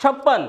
56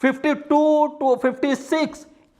52 to 56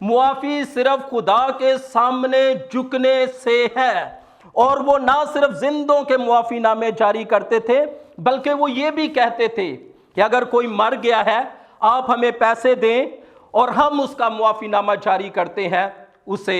معافی صرف خدا کے سامنے جھکنے سے ہے۔ اور وہ نہ صرف زندوں کے معافی نامے جاری کرتے تھے بلکہ وہ یہ بھی کہتے تھے کہ اگر کوئی مر گیا ہے آپ ہمیں پیسے دیں اور ہم اس کا معافی نامہ جاری کرتے ہیں، اسے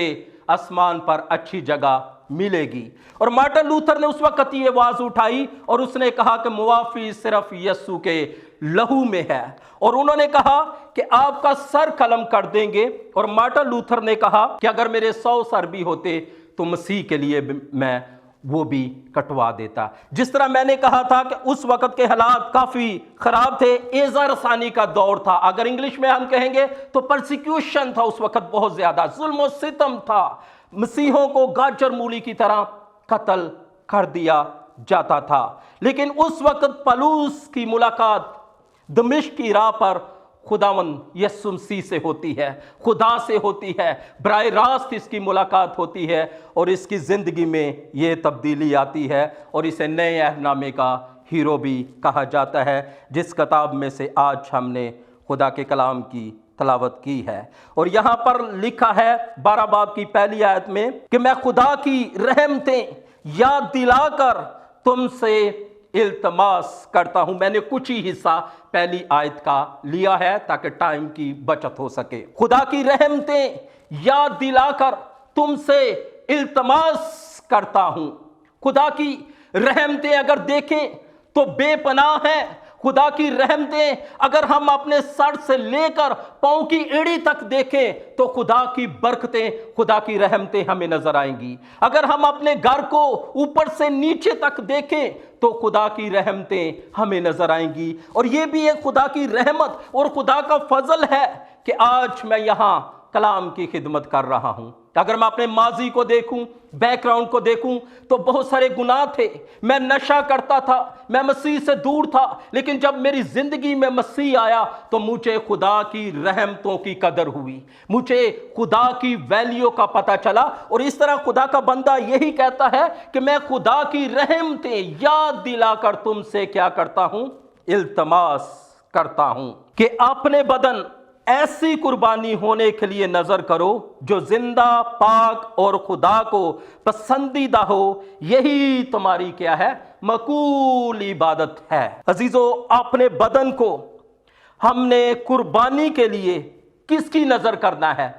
آسمان پر اچھی جگہ ملے گی۔ اور مارٹن لوتھر نے اس وقت یہ آواز اٹھائی اور اس نے کہا کہ معافی صرف یسوع کے لہو میں ہے، اور انہوں نے کہا کہ آپ کا سر قلم کر دیں گے۔ اور مارٹن لوتھر نے کہا کہ اگر میرے 100 سر بھی ہوتے تو مسیح کے لیے میں وہ بھی کٹوا دیتا۔ جس طرح میں نے کہا تھا کہ اس وقت کے حالات کافی خراب تھے، ایذا رسانی کا دور تھا، اگر انگلش میں ہم کہیں گے تو پرسیکیوشن تھا اس وقت، بہت زیادہ ظلم و ستم تھا، مسیحوں کو گاجر مولی کی طرح قتل کر دیا جاتا تھا۔ لیکن اس وقت پولس کی ملاقات دمشق کی راہ پر خداوند یسوع مسیح سے ہوتی ہے، خدا سے ہوتی ہے، براہ راست اس کی ملاقات ہوتی ہے اور اس کی زندگی میں یہ تبدیلی آتی ہے، اور اسے نئے عہد نامے کا ہیرو بھی کہا جاتا ہے، جس کتاب میں سے آج ہم نے خدا کے کلام کی تلاوت کی ہے۔ اور یہاں پر لکھا ہے 12 باب کی پہلی آیت میں کہ میں خدا کی رحمتیں یاد دلا کر تم سے التماس کرتا ہوں۔ میں نے کچھ ہی حصہ پہلی آیت کا لیا ہے تاکہ ٹائم کی بچت ہو سکے۔ خدا کی رحمتیں یاد دلا کر تم سے التماس کرتا ہوں۔ خدا کی رحمتیں اگر دیکھیں تو بے پناہ ہیں۔ خدا کی رحمتیں اگر ہم اپنے سر سے لے کر پاؤں کی ایڑی تک دیکھیں تو خدا کی برکتیں، خدا کی رحمتیں ہمیں نظر آئیں گی۔ اگر ہم اپنے گھر کو اوپر سے نیچے تک دیکھیں تو خدا کی رحمتیں ہمیں نظر آئیں گی۔ اور یہ بھی ایک خدا کی رحمت اور خدا کا فضل ہے کہ آج میں یہاں کلام کی خدمت کر رہا ہوں۔ اگر میں اپنے ماضی کو دیکھوں، بیک گراؤنڈ کو دیکھوں تو بہت سارے گناہ تھے، میں نشہ کرتا تھا، میں مسیح سے دور تھا، لیکن جب میری زندگی میں مسیح آیا تو مجھے خدا کی رحمتوں کی قدر ہوئی، مجھے خدا کی ویلیو کا پتہ چلا۔ اور اس طرح خدا کا بندہ یہی کہتا ہے کہ میں خدا کی رحمتیں یاد دلا کر تم سے کیا کرتا ہوں؟ التماس کرتا ہوں کہ اپنے بدن ایسی قربانی ہونے کے لیے نظر کرو جو زندہ، پاک اور خدا کو پسندیدہ ہو، یہی تمہاری کیا ہے؟ مقبول عبادت ہے۔ عزیزو، اپنے بدن کو ہم نے قربانی کے لیے کس کی نظر کرنا ہے؟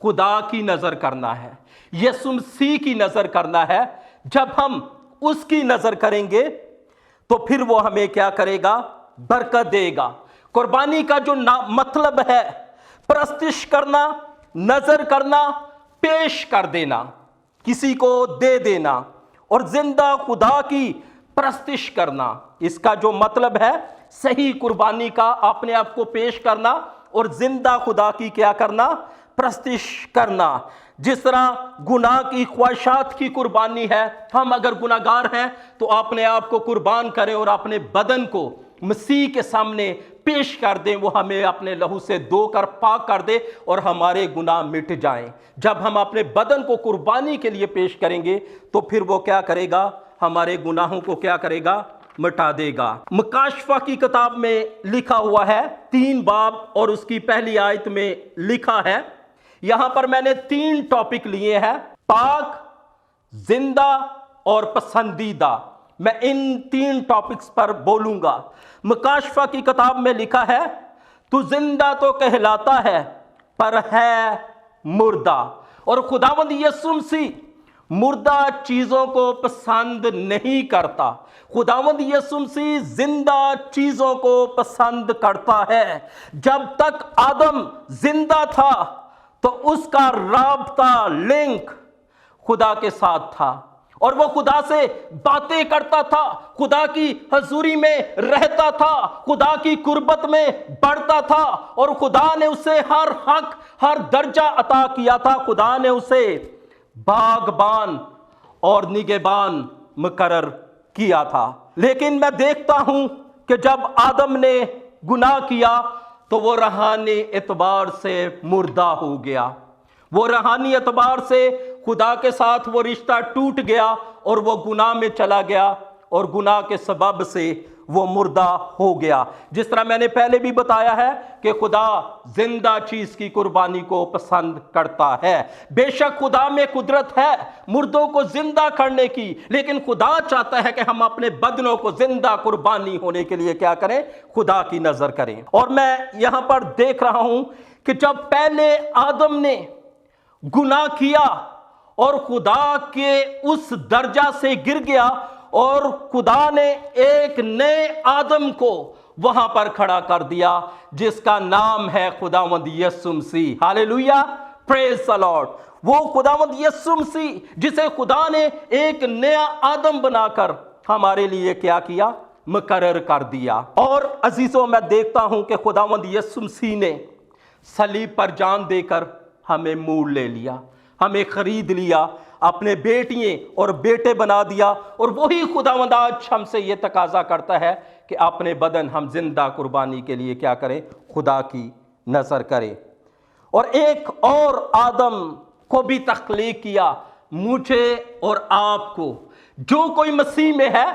خدا کی نظر کرنا ہے، یسوع مسیح کی نظر کرنا ہے۔ جب ہم اس کی نظر کریں گے تو پھر وہ ہمیں کیا کرے گا؟ برکت دے گا۔ قربانی کا جو مطلب ہے پرستش کرنا، نظر کرنا، پیش کر دینا، کسی کو دے دینا اور زندہ خدا کی پرستش کرنا۔ اس کا جو مطلب ہے صحیح قربانی کا اپنے آپ کو پیش کرنا اور زندہ خدا کی کیا کرنا؟ پرستش کرنا۔ جس طرح گناہ کی خواہشات کی قربانی ہے، ہم اگر گناہگار ہیں تو اپنے آپ کو قربان کریں اور اپنے بدن کو مسیح کے سامنے پیش کر دیں، وہ ہمیں اپنے لہو سے دھو کر پاک کر دے اور ہمارے گناہ مٹ جائیں۔ جب ہم اپنے بدن کو قربانی کے لیے پیش کریں گے تو پھر وہ کیا کرے گا؟ ہمارے گناہوں کو کیا کرے گا؟ مٹا دے گا۔ مکاشفہ کی کتاب میں لکھا ہوا ہے 3 باب اور اس کی پہلی آیت میں لکھا ہے، یہاں پر میں نے 3 ٹاپک لیے ہیں، پاک، زندہ اور پسندیدہ۔ میں ان 3 ٹاپکس پر بولوں گا۔ مکاشفہ کی کتاب میں لکھا ہے تو زندہ تو کہلاتا ہے پر ہے مردہ، اور خداوند یسوع مسیح مردہ چیزوں کو پسند نہیں کرتا۔ خداوند یسوع مسیح زندہ چیزوں کو پسند کرتا ہے۔ جب تک آدم زندہ تھا تو اس کا رابطہ، لنک خدا کے ساتھ تھا، اور وہ خدا سے باتیں کرتا تھا، خدا کی حضوری میں رہتا تھا، خدا کی قربت میں بڑھتا تھا، اور خدا نے اسے ہر حق، ہر درجہ عطا کیا تھا۔ خدا نے اسے باغبان اور نگہبان مقرر کیا تھا۔ لیکن میں دیکھتا ہوں کہ جب آدم نے گناہ کیا تو وہ روحانی اعتبار سے مردہ ہو گیا، وہ روحانی اعتبار سے خدا کے ساتھ وہ رشتہ ٹوٹ گیا اور وہ گناہ میں چلا گیا، اور گناہ کے سبب سے وہ مردہ ہو گیا۔ جس طرح میں نے پہلے بھی بتایا ہے کہ خدا زندہ چیز کی قربانی کو پسند کرتا ہے۔ بے شک خدا میں قدرت ہے مردوں کو زندہ کرنے کی، لیکن خدا چاہتا ہے کہ ہم اپنے بدنوں کو زندہ قربانی ہونے کے لیے کیا کریں؟ خدا کی نظر کریں۔ اور میں یہاں پر دیکھ رہا ہوں کہ جب پہلے آدم نے گناہ کیا اور خدا کے اس درجہ سے گر گیا، اور خدا نے ایک نئے آدم کو وہاں پر کھڑا کر دیا جس کا نام ہے خداوند یسوع مسیح۔ ہاللیلویہ، پریز دی لارڈ۔ وہ خداوند یسوع مسیح جسے خدا نے ایک نیا آدم بنا کر ہمارے لیے کیا کیا؟ مقرر کر دیا۔ اور عزیزوں، میں دیکھتا ہوں کہ خداوند یسوع مسیح نے صلیب پر جان دے کر ہمیں مول لے لیا، ہمیں خرید لیا، اپنے بیٹیاں اور بیٹے بنا دیا۔ اور وہی خداوند آج ہم سے یہ تقاضا کرتا ہے کہ اپنے بدن ہم زندہ قربانی کے لیے کیا کریں؟ خدا کی نظر کریں۔ اور ایک اور آدم کو بھی تخلیق کیا، مجھے اور آپ کو۔ جو کوئی مسیح میں ہے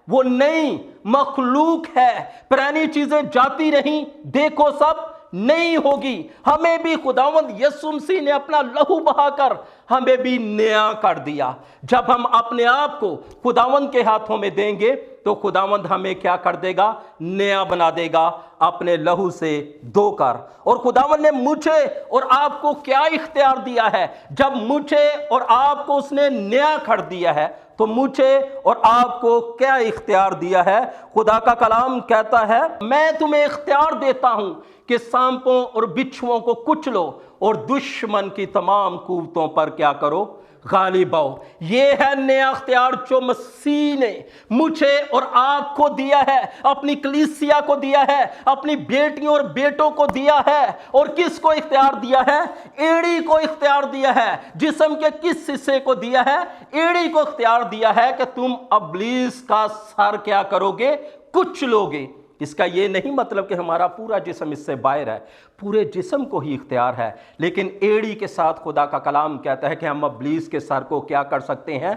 وہ نئی مخلوق ہے، پرانی چیزیں جاتی رہیں، دیکھو سب نہیں ہوگی۔ ہمیں بھی خداوند یسوع مسیح نے اپنا لہو بہا کر ہمیں بھی نیا کر دیا۔ جب ہم اپنے آپ کو خداوند کے ہاتھوں میں دیں گے تو خداوند ہمیں کیا کر دے گا؟ نیا بنا دے گا اپنے لہو سے دھو کر۔ اور خداوند نے مجھے اور آپ کو کیا اختیار دیا ہے؟ جب مجھے اور آپ کو اس نے نیا کر دیا ہے تو مجھے اور آپ کو کیا اختیار دیا ہے؟ خدا کا کلام کہتا ہے، میں تمہیں اختیار دیتا ہوں کہ سانپوں اور بچھوؤں کو کچلو اور دشمن کی تمام قوتوں پر کیا کرو؟ غالب آؤ۔ یہ ہے نیا اختیار جو مسیح نے مجھے اور آپ کو دیا ہے، اپنی کلیسیا کو دیا ہے، اپنی بیٹیوں اور بیٹوں کو دیا ہے۔ اور کس کو اختیار دیا ہے؟ ایڑی کو اختیار دیا ہے۔ جسم کے کس حصے کو دیا ہے؟ ایڑی کو اختیار دیا ہے کہ تم ابلیس کا سر کیا کرو گے؟ کچلو گے۔ اس کا یہ نہیں مطلب کہ ہمارا پورا جسم اس سے باہر ہے، پورے جسم کو ہی اختیار ہے، لیکن ایڑی کے ساتھ خدا کا کلام کہتا ہے کہ ہم ابلیس کے سر کو کیا کر سکتے ہیں؟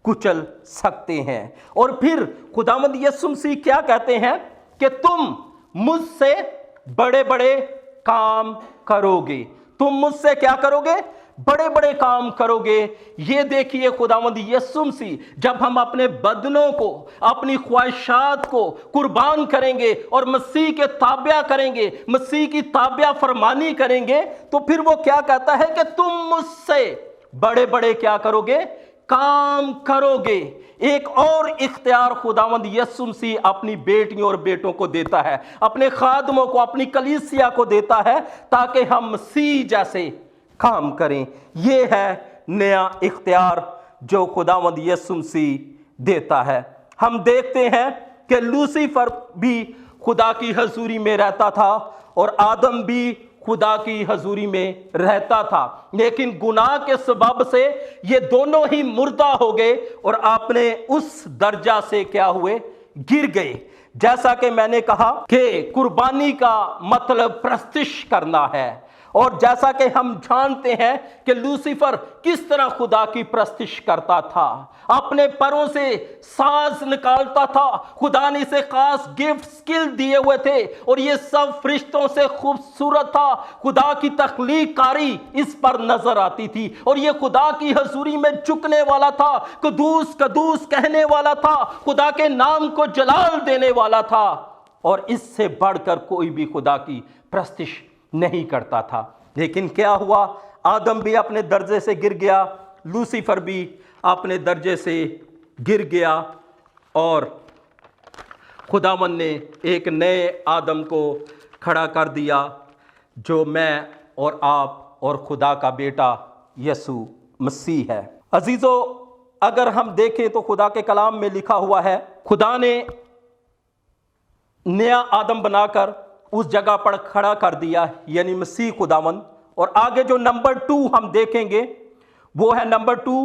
کچل سکتے ہیں۔ اور پھر خداوند یسوع مسیح کیا کہتے ہیں کہ تم مجھ سے بڑے بڑے کام کرو گے۔ تم مجھ سے کیا کرو گے؟ بڑے بڑے کام کرو گے۔ یہ دیکھیے خداوند یسوع مسیح جب ہم اپنے بدنوں کو، اپنی خواہشات کو قربان کریں گے اور مسیح کے تابع کریں گے، مسیح کی تابع فرمانی کریں گے، تو پھر وہ کیا کہتا ہے کہ تم مجھ سے بڑے بڑے کیا کرو گے؟ کام کرو گے۔ ایک اور اختیار خداوند یسوع مسیح اپنی بیٹیوں اور بیٹوں کو دیتا ہے، اپنے خادموں کو، اپنی کلیسیا کو دیتا ہے، تاکہ ہم مسیح جیسے کام کریں۔ یہ ہے نیا اختیار جو خداوند یسوع مسیح دیتا ہے۔ ہم دیکھتے ہیں کہ لوسیفر بھی خدا کی حضوری میں رہتا تھا اور آدم بھی خدا کی حضوری میں رہتا تھا، لیکن گناہ کے سبب سے یہ دونوں ہی مردہ ہو گئے اور اپنے اس درجہ سے کیا ہوئے؟ گر گئے۔ جیسا کہ میں نے کہا کہ قربانی کا مطلب پرستش کرنا ہے، اور جیسا کہ ہم جانتے ہیں کہ لوسیفر کس طرح خدا کی پرستش کرتا تھا، اپنے پروں سے ساز نکالتا تھا۔ خدا نے اسے خاص گفٹ سکل دیے ہوئے تھے اور یہ سب فرشتوں سے خوبصورت تھا۔ خدا کی تخلیق کاری اس پر نظر آتی تھی اور یہ خدا کی حضوری میں جھکنے والا تھا، قدوس قدوس کہنے والا تھا، خدا کے نام کو جلال دینے والا تھا، اور اس سے بڑھ کر کوئی بھی خدا کی پرستش نہیں کرتا تھا۔ لیکن کیا ہوا؟ آدم بھی اپنے درجے سے گر گیا، لوسیفر بھی اپنے درجے سے گر گیا، اور خداوند نے ایک نئے آدم کو کھڑا کر دیا جو میں اور آپ اور خدا کا بیٹا یسوع مسیح ہے۔ عزیزو، اگر ہم دیکھیں تو خدا کے کلام میں لکھا ہوا ہے، خدا نے نیا آدم بنا کر اس جگہ پر کھڑا کر دیا، یعنی مسیح خداوند۔ اور آگے جو نمبر 2 ہم دیکھیں گے وہ ہے نمبر 2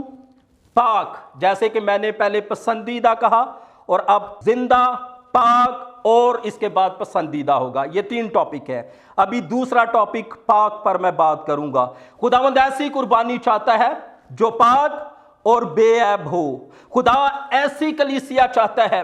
پاک، جیسے کہ میں نے پہلے پسندیدہ کہا، اور اب زندہ، پاک اور اس کے بعد پسندیدہ ہوگا۔ یہ 3 ٹاپک ہے۔ ابھی دوسرا ٹاپک پاک پر میں بات کروں گا۔ خداوند ایسی قربانی چاہتا ہے جو پاک اور بے عیب ہو۔ خدا ایسی کلیسیا چاہتا ہے،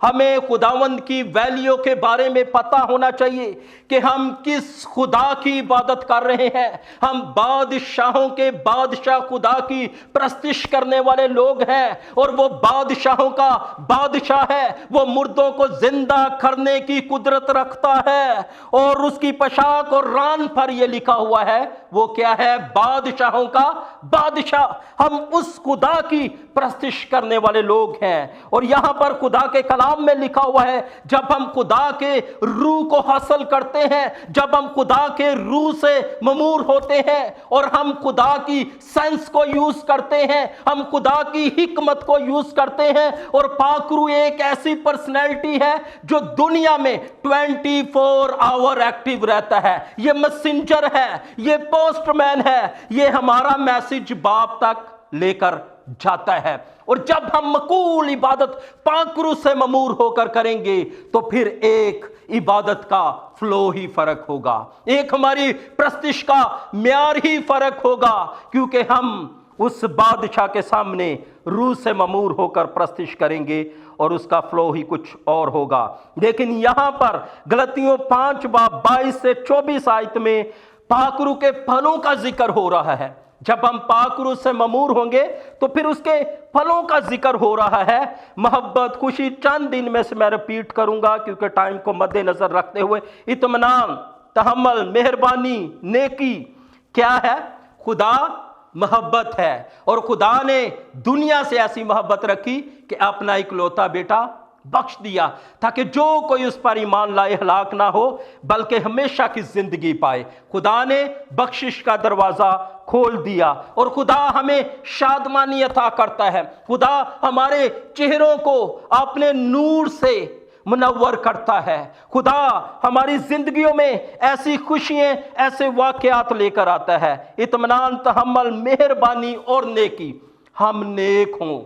ہمیں خداوند کی ویلیو کے بارے میں پتہ ہونا چاہیے کہ ہم کس خدا کی عبادت کر رہے ہیں۔ ہم بادشاہوں کے بادشاہ خدا کی پرستش کرنے والے لوگ ہیں، اور وہ بادشاہوں کا بادشاہ ہے، وہ مردوں کو زندہ کرنے کی قدرت رکھتا ہے، اور اس کی پوشاک اور ران پر یہ لکھا ہوا ہے، وہ کیا ہے؟ بادشاہوں کا بادشاہ۔ ہم اس خدا کی پرستش کرنے والے لوگ ہیں، اور یہاں پر خدا کے کلام میں لکھا ہوا ہے جب ہم خدا کے روح کو حاصل کرتے ہیں، جب ہم خدا کے روح سے ممور ہوتے ہیں اور ہم خدا کی سینس کو یوز کرتے ہیں، ہم خدا کی حکمت کو یوز کرتے ہیں، اور پاک روح ایک ایسی پرسنالٹی ہے جو دنیا میں 24 آور ایکٹیو رہتا ہے۔ یہ میسنجر ہے، یہ پوسٹ مین ہے، یہ ہمارا میسج باپ تک لے کر جاتا ہے۔ اور جب ہم مقبول عبادت پاک روح سے ممور ہو کر کریں گے تو پھر ایک عبادت کا فلو ہی فرق ہوگا، ایک ہماری پرستش کا معیار ہی فرق ہوگا، کیونکہ ہم اس بادشاہ کے سامنے روح سے ممور ہو کر پرستش کریں گے اور اس کا فلو ہی کچھ اور ہوگا۔ لیکن یہاں پر غلطیوں 5 باب 22 سے 24 آیت میں پاک روح کے پھلوں کا ذکر ہو رہا ہے۔ جب ہم پاک روح سے ممور ہوں گے تو پھر اس کے پھلوں کا ذکر ہو رہا ہے۔ محبت، خوشی، چند دن میں سے میں رپیٹ کروں گا کیونکہ ٹائم کو مد نظر رکھتے ہوئے۔ اطمینان، تحمل، مہربانی، نیکی کیا ہے؟ خدا محبت ہے، اور خدا نے دنیا سے ایسی محبت رکھی کہ اپنا اکلوتا بیٹا بخش دیا تاکہ جو کوئی اس پر ایمان لائے ہلاک نہ ہو بلکہ ہمیشہ کی زندگی پائے۔ خدا نے بخشش کا دروازہ کھول دیا، اور خدا ہمیں شادمانی عطا کرتا ہے۔ خدا ہمارے چہروں کو اپنے نور سے منور کرتا ہے۔ خدا ہماری زندگیوں میں ایسی خوشیاں، ایسے واقعات لے کر آتا ہے۔ اطمینان، تحمل، مہربانی اور نیکی۔ ہم نیک ہوں،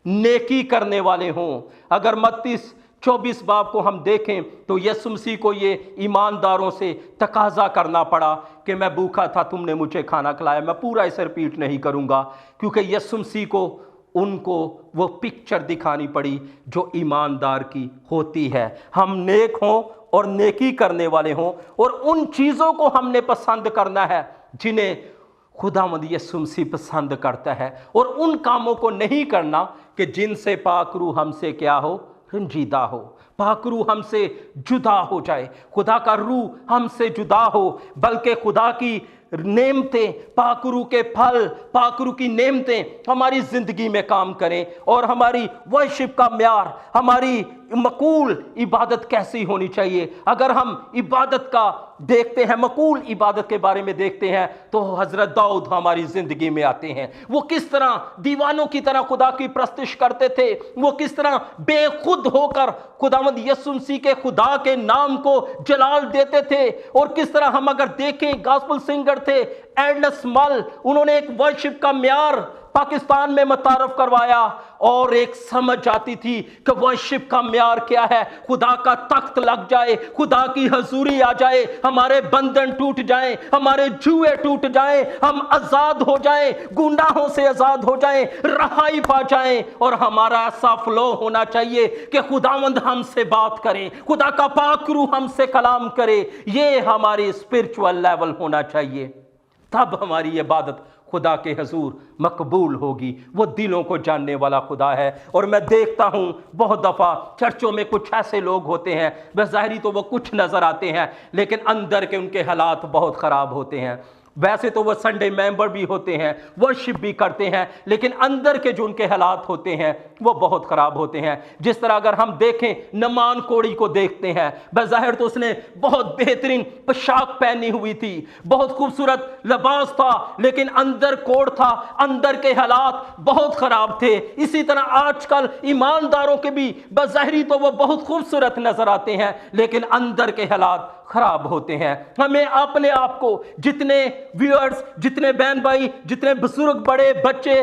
نیکی کرنے والے ہوں۔ اگر متی 24 باب کو ہم دیکھیں تو یسوع مسیح کو یہ ایمانداروں سے تقاضا کرنا پڑا کہ میں بھوکا تھا، تم نے مجھے کھانا کھلایا۔ میں پورا اسے رپیٹ نہیں کروں گا کیونکہ یسوع مسیح کو ان کو وہ پکچر دکھانی پڑی جو ایماندار کی ہوتی ہے۔ ہم نیک ہوں اور نیکی کرنے والے ہوں، اور ان چیزوں کو ہم نے پسند کرنا ہے جنہیں خداوند یسوع مسیح پسند کرتا ہے، اور ان کاموں کو نہیں کرنا کہ جن سے پاک روح ہم سے کیا ہو؟ رنجیدہ ہو، پاک روح ہم سے جدا ہو جائے، خدا کا روح ہم سے جدا ہو، بلکہ خدا کی نعمتیں، پاک روح کے پھل، پاک روح کی نعمتیں ہماری زندگی میں کام کریں، اور ہماری ورشپ کا معیار، ہماری مقبول عبادت کیسی ہونی چاہیے۔ اگر ہم عبادت کا دیکھتے ہیں، مقبول عبادت کے بارے میں دیکھتے ہیں تو حضرت داؤد ہماری زندگی میں آتے ہیں۔ وہ کس طرح دیوانوں کی طرح خدا کی پرستش کرتے تھے، وہ کس طرح بے خود ہو کر خداوند یسوع مسیح کے خدا کے نام کو جلال دیتے تھے، اور کس طرح ہم اگر دیکھیں گاسپل سنگر تھے ایڈنس مل، انہوں نے ایک ورشپ کا معیار پاکستان میں متعارف کروایا، اور ایک سمجھ آتی تھی کہ ورشپ کا معیار کیا ہے۔ خدا کا تخت لگ جائے، خدا کی حضوری آ جائے، ہمارے بندھن ٹوٹ جائیں، ہمارے جوئے ٹوٹ جائیں، ہم آزاد ہو جائیں، گناہوں سے آزاد ہو جائیں، رہائی پا جائیں، اور ہمارا ایسا فلو ہونا چاہیے کہ خداوند ہم سے بات کرے، خدا کا پاک روح ہم سے کلام کرے۔ یہ ہماری اسپرچول لیول ہونا چاہیے، تب ہماری عبادت خدا کے حضور مقبول ہوگی۔ وہ دلوں کو جاننے والا خدا ہے، اور میں دیکھتا ہوں بہت دفعہ چرچوں میں کچھ ایسے لوگ ہوتے ہیں، بظاہری تو وہ کچھ نظر آتے ہیں لیکن اندر کے ان کے حالات بہت خراب ہوتے ہیں۔ ویسے تو وہ سنڈے ممبر بھی ہوتے ہیں، ورشپ بھی کرتے ہیں، لیکن اندر کے جو ان کے حالات ہوتے ہیں وہ بہت خراب ہوتے ہیں۔ جس طرح اگر ہم دیکھیں نمان کوڑی کو دیکھتے ہیں، بظاہر تو اس نے بہت بہترین پوشاک پہنی ہوئی تھی، بہت خوبصورت لباس تھا، لیکن اندر کوڑ تھا، اندر کے حالات بہت خراب تھے۔ اسی طرح آج کل ایمانداروں کے بھی بظاہری تو وہ بہت خوبصورت نظر آتے ہیں لیکن اندر کے حالات خراب ہوتے ہیں۔ ہمیں اپنے آپ کو، جتنے ویورز، جتنے بہن بھائی، جتنے بزرگ، بڑے، بچے